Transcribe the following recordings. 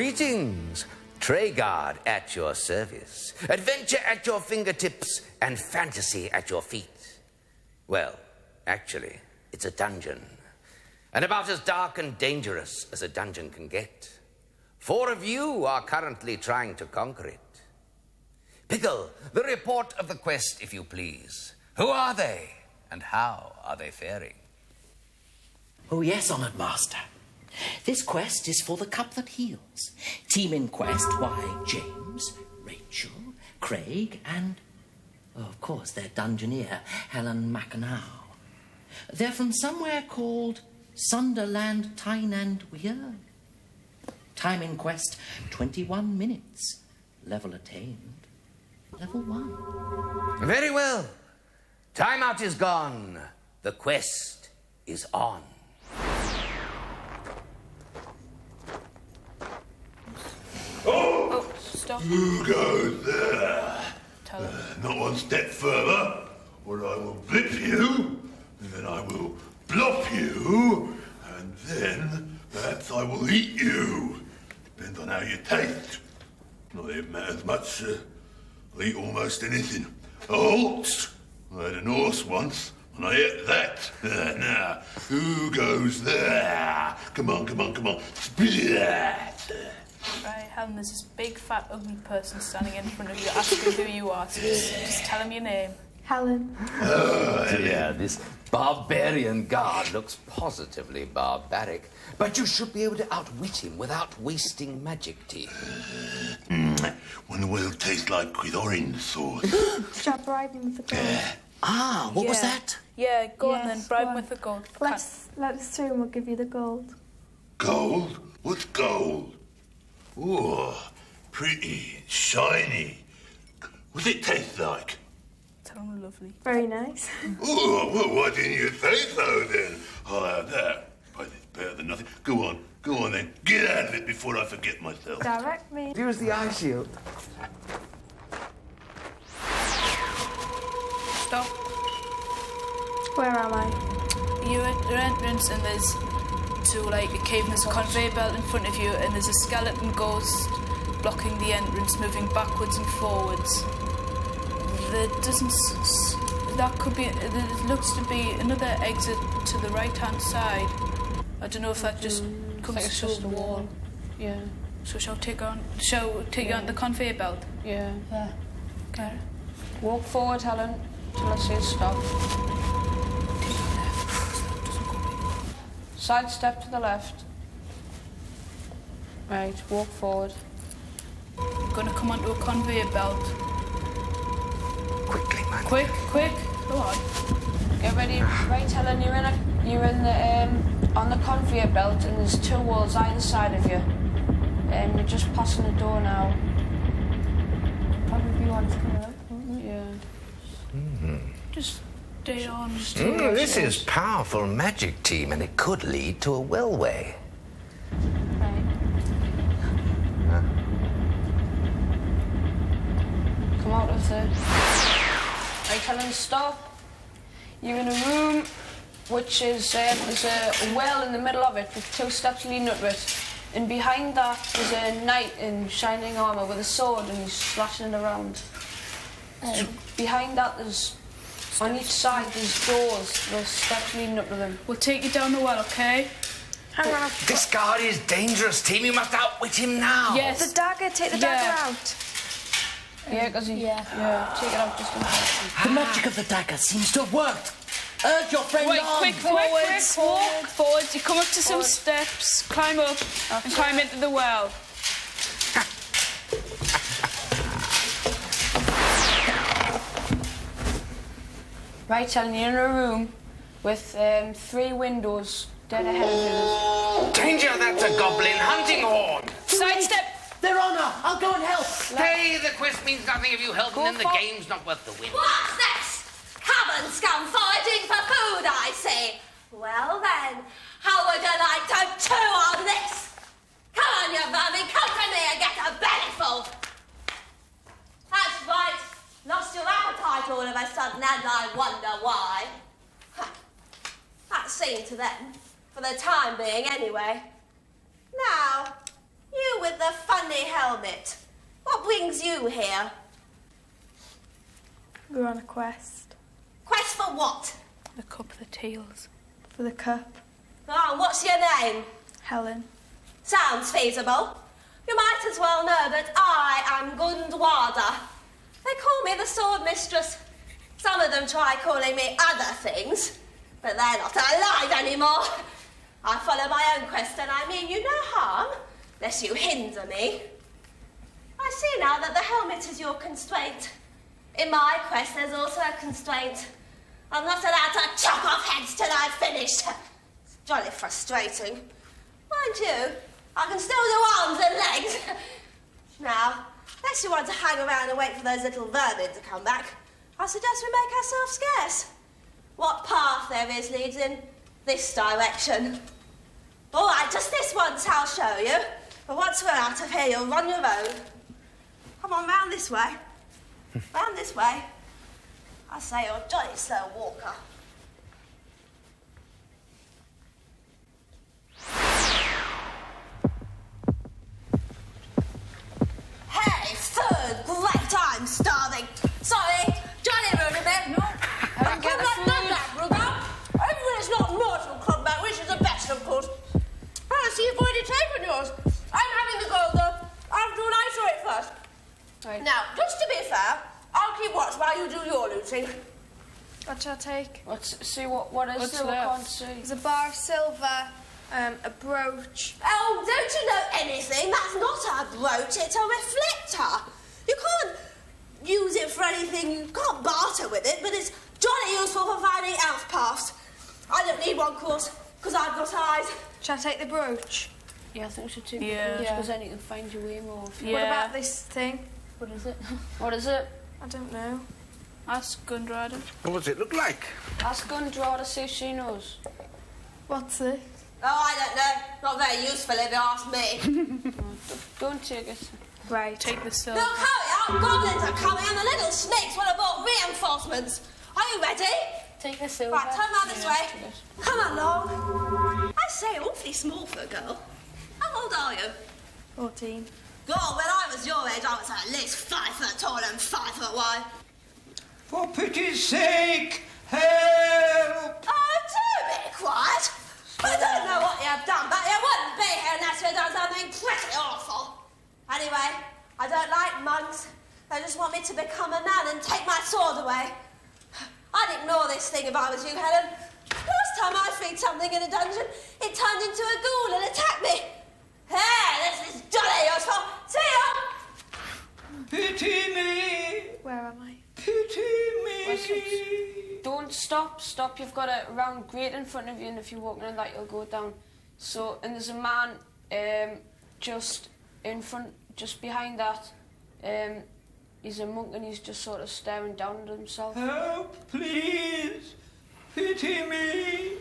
Greetings. Traegard at your service. Adventure at your fingertips and fantasy at your feet. Well, actually, it's a dungeon. And about as dark and dangerous as a dungeon can get. 4 of you are currently trying to conquer it. Pickle, the report of the quest, if you please. Who are they, and how are they faring? Oh, yes, honoured master. This quest is for the cup that heals. Team in quest, why, James, Rachel, Craig, and, oh, of course, their dungeoneer, Helen McAnow. They're from somewhere called Sunderland, Tyne and Weir. Time in quest, 21 minutes. Level attained, level 1. Very well. Timeout is gone. The quest is on. Oh, stop. Who goes there? Tell him. Not one step further, or I will blip you, and then I will blop you, and then perhaps I will eat you. Depends on how you taste. Not that it matters much. I'll eat almost anything. A horse. I had an horse once, and I ate that. Now, who goes there? Come on, come on, come on. Splat. Right, Helen, there's this big, fat, ugly person standing in front of you asking who you are, so just tell him your name. Helen. Yeah, this barbarian guard looks positively barbaric, but you should be able to outwit him without wasting magic tea. One will taste like with orange sauce. Shall I bribe him with the gold? What was that? Yeah, go on Yes, then, bribe go him on. with the gold. Let us through and we'll give you the gold. Gold? What's gold? Oh, pretty, shiny. What's it taste like? Tell him we're lovely. Very nice. Oh, well, why didn't you say so then? I'll have that. But it's better than nothing. Go on then. Get out of it before I forget myself. Direct me. Use the eye shield. Stop. Where am I? You're at your entrance and there's a cave and there's a conveyor belt in front of you and there's a skeleton ghost blocking the entrance, moving backwards and forwards. There looks to be another exit to the right-hand side. I don't know if that just comes it's through just the a wall. Yeah. So shall we take you on the conveyor belt? Yeah. Okay. Walk forward, Helen, till I say stop. Take the left. That doesn't go big. Side step to the left. Right, walk forward. We're going to come onto a conveyor belt. Quickly, man. Quick, go on. Get ready. Right, Helen, you're in the on the conveyor belt, and there's 2 walls either side of you. You're just passing the door now. Probably one coming up, won't there? Yeah. Just stay on. This is powerful magic, team, and it could lead to a wellway. Right. Come out of the... Right, Helen, stop. You're in a room which is... there's a well in the middle of it with 2 steps leading up to it. And behind that there's a knight in shining armour with a sword and he's slashing it around. Behind that there's... On each side there's doors with steps leading up to them. We'll take you down the well, okay? Hang on. This guard is dangerous, team. You must outwit him now. Yes. The dagger, take the dagger out. Yeah, because he... Yeah, take it out just in case. The magic of the dagger seems to have worked. Urge your friend Wait, on. quick, forwards, walk forwards. You come up to some steps, climb up, and climb into the well. Right, Helen, you're in a room with 3 windows dead ahead of you. Danger, that's a goblin hunting horn. Sidestep. Their honour, I'll go and help. Stay, the quest means nothing if you help, and then the game's not worth the win. What's this? Come and scum fighting for food, I say. Well then, how would you like to chew on this? Come on, you vermin, come to me and get a bellyful. That's right, lost your appetite all of a sudden, and I wonder why. That seemed to them, for the time being anyway. Now, you with the it? What brings you here? We're on a quest Quest for what? The cup that heals. for the cup. Oh, and what's your name? Helen. Sounds feasible. You might as well know that I am Gundwada. They call me the sword mistress. Some of them try calling me other things, but they're not alive anymore. I follow my own quest and I mean you no harm, lest you hinder me. I see now that the helmet is your constraint. In my quest there's also a constraint. I'm not allowed to chop off heads till I've finished. It's jolly frustrating. Mind you, I can still do arms and legs. Now, unless you want to hang around and wait for those little vermin to come back, I suggest we make ourselves scarce. What path there is leads in this direction. All right, just this once I'll show you. But once we're out of here, you'll run your own. Come on, round this way. Round this way. I say you're a jolly slow walker. Hey, food! Great, I'm starving. Sorry, Johnny ruined a bit. No, I didn't get the food. Everybody's not mortal combat, which is the best, of course. I see you've already taken yours. I'm having the gold, though. After all, I saw it first. Right. Now, just to be fair, I'll keep watch while you do your looting. What shall I take? Let's see what is What's there. I left? can't see. There's a bar of silver, a brooch. Oh, don't you know anything? That's not a brooch, it's a reflector. You can't use it for anything, you can't barter with it, but it's jolly useful for finding elf paths. I don't need one, of course, because I've got eyes. Shall I take the brooch? Yeah, I think we should take Yeah. because then you can find your way more. Yeah. What about this thing? What is it? What is it? I don't know. Ask Gundrada. What does it look like? Ask Gundrada to see if she knows. What's this? Oh, I don't know. Not very useful if you ask me. Don't take it. Right. Take the silver. Look, hurry up, goblins are coming and the little snakes will have brought reinforcements. Are you ready? Take the silver. Right, turn round this way. Come along. I say, awfully small for a girl. How old are you? 14. God, when I was your age, I was at least 5 foot tall and 5 foot wide. For pity's sake, help! Oh, do be quiet. I don't know what you've done, but you wouldn't be here unless you'd done something pretty awful. Anyway, I don't like monks. They just want me to become a nun and take my sword away. I'd ignore this thing if I was you, Helen. Last time I freed something in a dungeon, it turned into a ghoul and attacked me. Hey, this is jolly useful. See ya! Pity me! Where am I? Pity me! Don't stop. Stop. You've got a round grate in front of you, and if you're walking in that, you'll go down. So, and there's a man just in front, just behind that. He's a monk, and he's just sort of staring down at himself. Help, please! Pity me!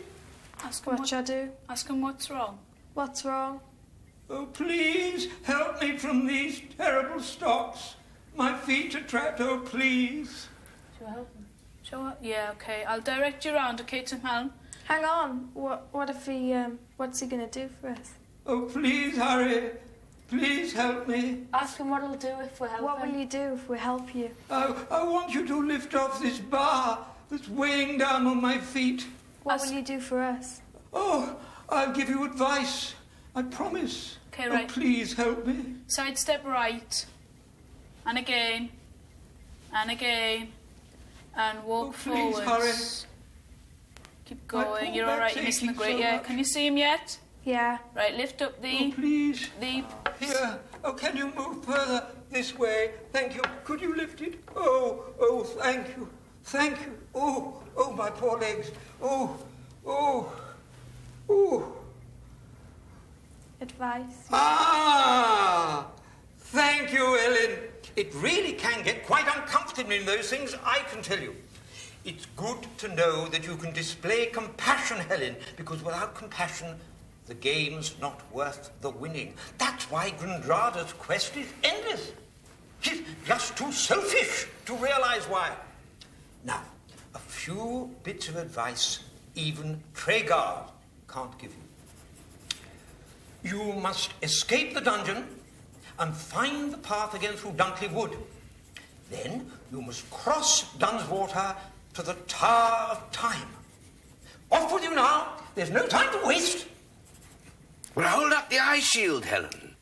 Ask him What shall I do? Ask him what's wrong. What's wrong? Oh, please help me from these terrible stocks. My feet are trapped, oh, please. Shall I help him? Sure. Yeah. Okay. I'll direct you around. Okay, Tim Helen. Hang on. What if he, what's he gonna do for us? Oh, please hurry. Please help me. Ask him what he'll do if we help What him. will you do if we help you? I want you to lift off this bar that's weighing down on my feet. What will you do for us? Oh, I'll give you advice. I promise. Okay, Oh, right. please help me. Sidestep right. And again. And again. And walk Oh, please forwards. hurry. Keep My going. poor You're all right. back's You're missing the aching grate. so Yeah. much. Can you see him yet? Yeah. Right. Lift up Oh, the please. the. Here. Oh, can you move further this way? Thank you. Could you lift it? Oh, thank you. Thank you. Oh, my poor legs. Oh. Advice. Ah! Thank you, Ellen. It really can get quite uncomfortable in those things, I can tell you. It's good to know that you can display compassion, Helen, because without compassion, the game's not worth the winning. That's why Grandrada's quest is endless. He's just too selfish to realize why. Now, a few bits of advice even Tregard can't give you. You must escape the dungeon and find the path again through Dunkley Wood. Then you must cross Dunswater to the Tower of Time. Off with you now. There's no time to waste. Well, hold up the eye shield, Helen.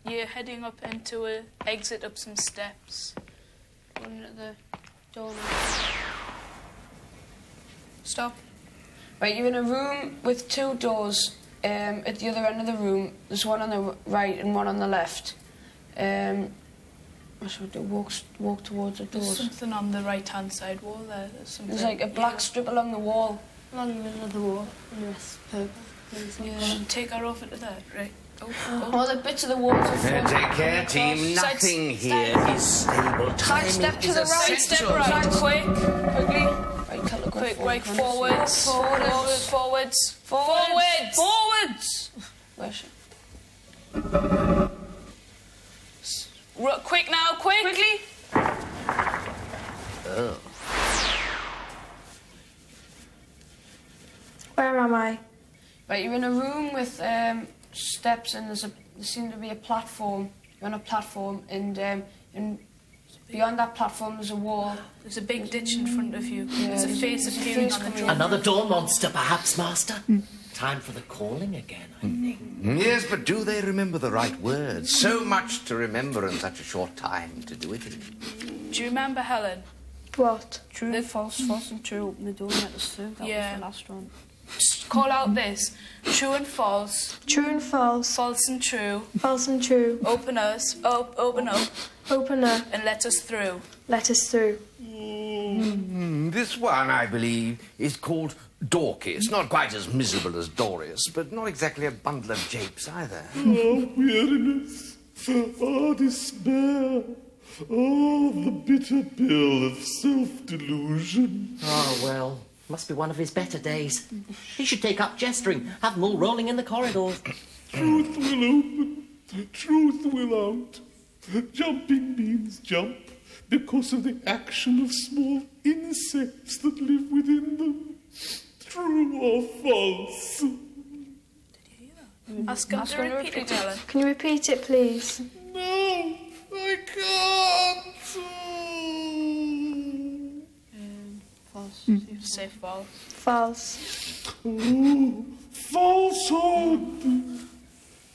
You're heading up into an exit up some steps. Going at the door now. Stop. Right, you're in a room with two doors. At the other end of the room, there's one on the right and one on the left. What should we do? Walk towards the There's doors. something on the right-hand side wall there. There's like a black strip along the wall. Along the middle of the wall, and the rest purple. Yeah. Take her over to there, right? Oh. All the bits of the walls are full. Take care, team. Nothing here is stable. Side step to Timing the is right. essential. Step right, quick. Quickly. Right, colour, go Quick, forward. right, forwards. Forwards. Where's she? Quick now, quickly. Oh. Where am I? Right, you're in a room with steps, and there seems to be a platform. You're on a platform, and beyond that platform there's a wall. There's a big ditch in front of you. Yeah, There's a face there's a appearing face on the coming door. Another door monster, perhaps, Master? Time for the calling again, I think. Yes, but do they remember the right words? So much to remember in such a short time to do it in. Do you remember, Helen? What? True, false, false and true. Open the door and let us through. That Yeah. was the last one. Just call out this. True and false. True and false. False and true. False and true. Open up, Open up. and let us through. Let us through. This one, I believe, is called Dorcas. Not quite as miserable as Doris, but not exactly a bundle of japes either. Oh, weariness. Oh, despair. Oh, the bitter pill of self-delusion. Oh, well, must be one of his better days. He should take up gesturing, have them all rolling in the corridors. Truth will open, truth will out. Jumping means jump because of the action of small insects that live within them. True or false? Ask him to repeat it, Helen. Can you repeat it, please? No, I can't. False. Say false. False. Oh, falsehood.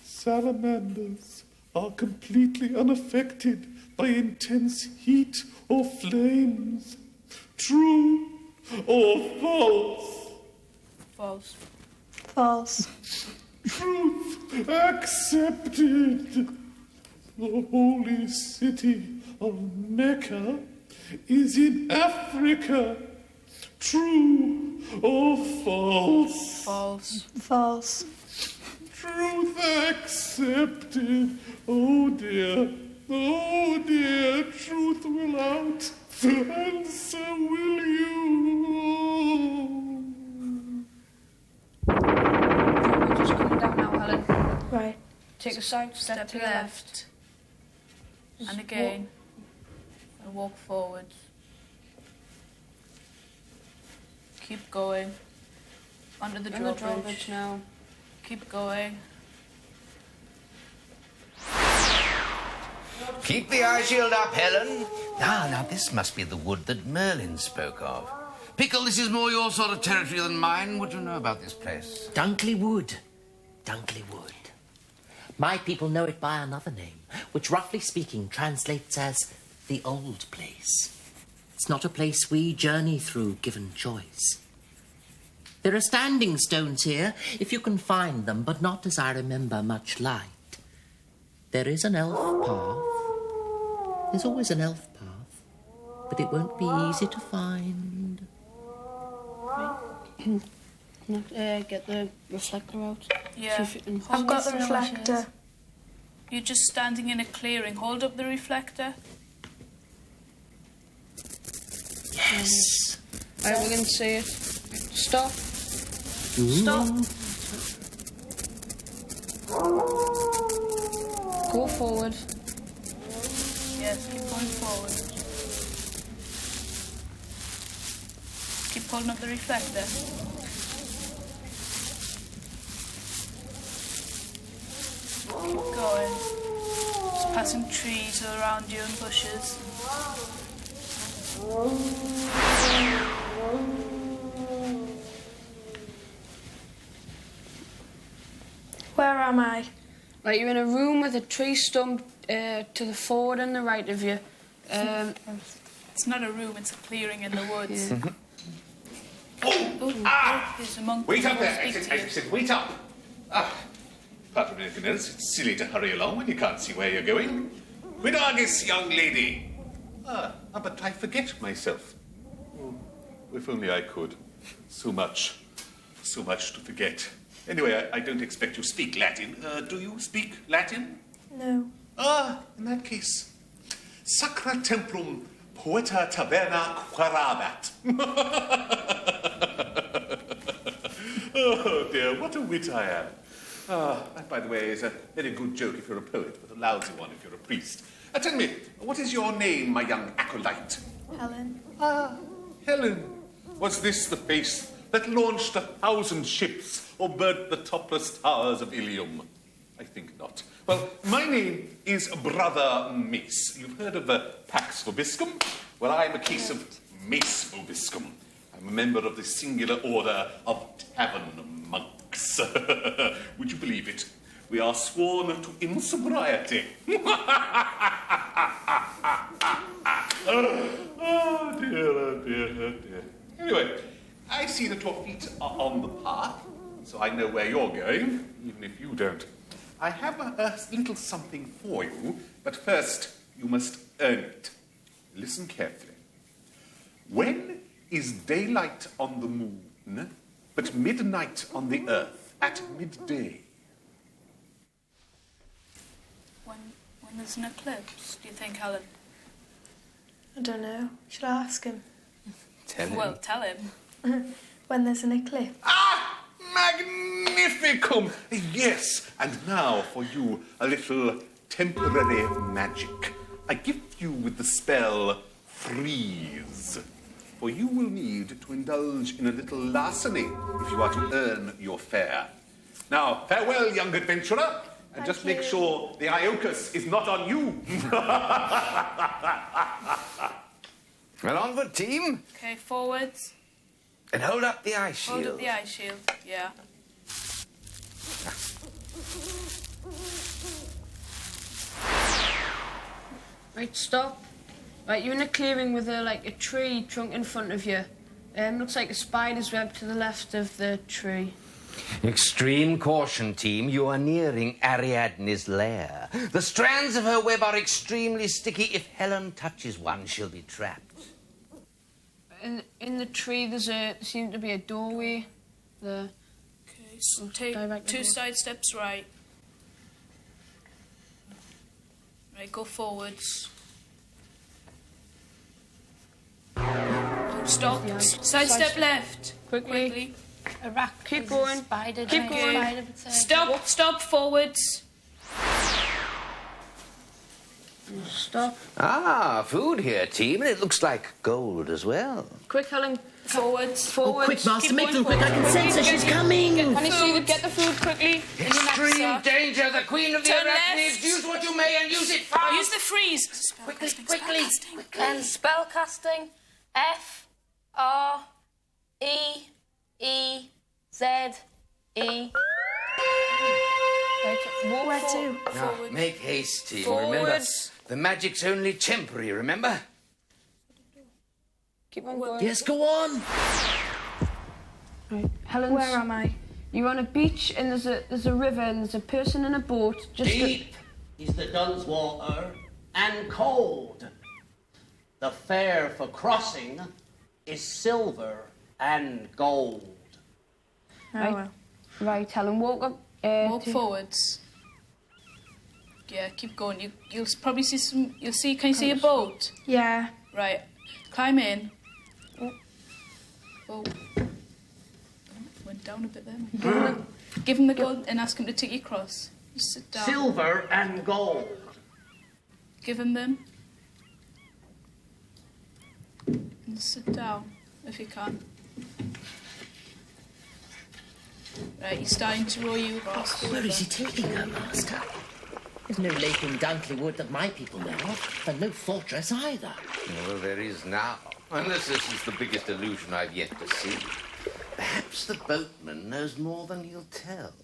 Salamanders are completely unaffected by intense heat or flames. True or false? False. False. Truth accepted. The holy city of Mecca is in Africa. True or false? False. False. Truth accepted. Oh dear, truth will out, and so will you. We're just coming down now, Helen. Right. Take a side step to the left. And again. And walk forwards. Keep going. Under the On the drawbridge. drawbridge now. Keep going. Keep the eye shield up, Helen. Now this must be the wood that Merlin spoke of. Pickle, this is more your sort of territory than mine. What do you know about this place? Dunkley Wood. Dunkley Wood. My people know it by another name, which roughly speaking translates as the old place. It's not a place we journey through given choice. There are standing stones here, if you can find them, but not, as I remember, much light. There is an elf path. There's always an elf path, but it won't be easy to find. Get the reflector out. Yeah. See if you can I've got the hold it. reflector. You're just standing in a clearing. Hold up the reflector. Yes. Right, we're going to see it. Stop. Stop. Go forward. Yes, keep going forward. Keep holding up the reflector. going. Just passing trees all around you and bushes. Where am I? Right, you're in a room with a tree stump to the forward and the right of you. It's not a room, it's a clearing in the woods. Yeah. There's a monk. Wait up there. I Speak to you. said, wait up. Apart from anything else, it's silly to hurry along when you can't see where you're going. Quidagis, young lady. But I forget myself. Oh, if only I could. So much to forget. Anyway, I don't expect you speak Latin. Do you speak Latin? No. In that case, Sacra Templum Poeta Taberna Quarabat. Oh dear, what a wit I am. That, by the way, is a very good joke if you're a poet, but a lousy one if you're a priest. Tell me, what is your name, my young acolyte? Helen. Helen. Was this the face that launched 1,000 ships or burnt the topless towers of Ilium? I think not. Well, my name is Brother Mace. You've heard of Pax Vobiscum? Well, I'm a case of Mace Vobiscum. I'm a member of the singular order of tavern monks. Would you believe it? We are sworn to insobriety. Oh dear. Anyway, I see that your feet are on the path, so I know where you're going, even if you don't. I have a little something for you, but first you must earn it. Listen carefully. When is daylight on the moon, but midnight on the earth at midday? When there's an eclipse, do you think, Helen? I don't know. Should I ask him? Tell him. Well, tell him. When there's an eclipse. Magnificum! Yes, and now for you a little temporary magic. I gift you with the spell Freeze. For you will need to indulge in a little larceny if you are to earn your fare. Now, farewell, young adventurer, and just make sure the Iocus is not on you. Well, onward, team. Okay, forwards. And hold up the ice shield. Hold up the ice shield, yeah. Right, stop. Right, you're in a clearing with a tree trunk in front of you. Looks like a spider's web to the left of the tree. Extreme caution, team. You are nearing Ariadne's lair. The strands of her web are extremely sticky. If Helen touches one, she'll be trapped. In the tree, there seems to be a doorway. Okay, so take directly 2 forward. side steps right. Right, go forwards. Stop. Yeah. Side step left. Quickly. Keep going. Spider, Keep going. Spider potato. Stop forwards. Stop. Ah, food here, team. And it looks like gold as well. Quick, Helen. Forwards. Forwards. Quick, Master, Keep make them going quick. I can forward. sense her. She's coming. Get the food quickly. Extreme danger. The queen of the Turn arachnids. left. Use what you may and use it fast. Use the freeze. Quickly. And spellcasting. F-R-E-E-Z-E. Where to? Now, make haste, team. Forwards. Remember, the magic's only temporary, remember? Keep on going. Yes, go on. Right, Helen. Where am I? You're on a beach and there's a river and there's a person in a boat. Deep is the Dunn's water and cold. The fare for crossing is silver and gold. Oh, Right. well. Right, Helen, walk up. Walk forwards. Yeah, keep going. You'll probably see some. You'll see. Can you see a boat? Yeah. Right. Climb in. Oh. Went down a bit there. Give him the gold and ask him to take you across. Just sit down. Silver and gold. Give him them. And sit down if you can. Right, he's starting to row you across the Where river. is he taking her, Master? There's no lake in Dunkley Wood that my people know of, and no fortress either. Well, there is now. Unless this is the biggest illusion I've yet to see. Perhaps the boatman knows more than he'll tell.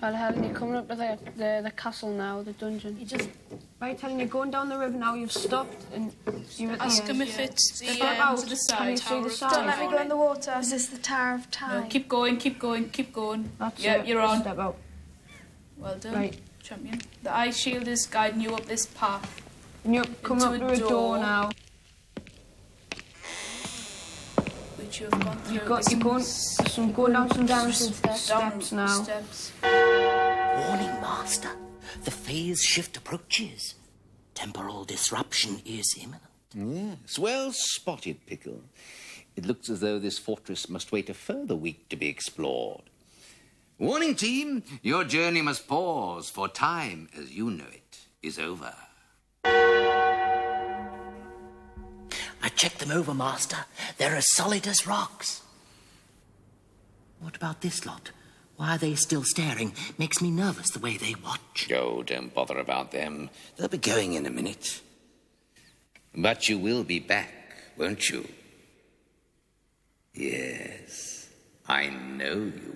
Well, Helen, you're coming up to the castle now, the dungeon. You just... Right, Helen, you're going down the river now, you've stopped, and you're at the Ask end. him if it's the Step out. to the Can you side. see the side? Don't let me go in the water. Is this the Tower of No, Time? keep going, keep going, keep going. That's Yeah, it. you're on. Step out. Well done, Right. champion. The ice shield is guiding you up this path. And you're coming up Into to a a door door. now. Which you have gone through. You're going down some down steps now. Steps. Warning, Master. The phase shift approaches. Temporal disruption is imminent. Yes, well spotted, Pickle. It looks as though this fortress must wait a further week to be explored. Warning, team, your journey must pause, for time, as you know it, is over. I checked them over, Master. They're as solid as rocks. What about this lot? Why are they still staring? Makes me nervous the way they watch. Oh, don't bother about them. They'll be going in a minute. But you will be back, won't you? Yes, I know you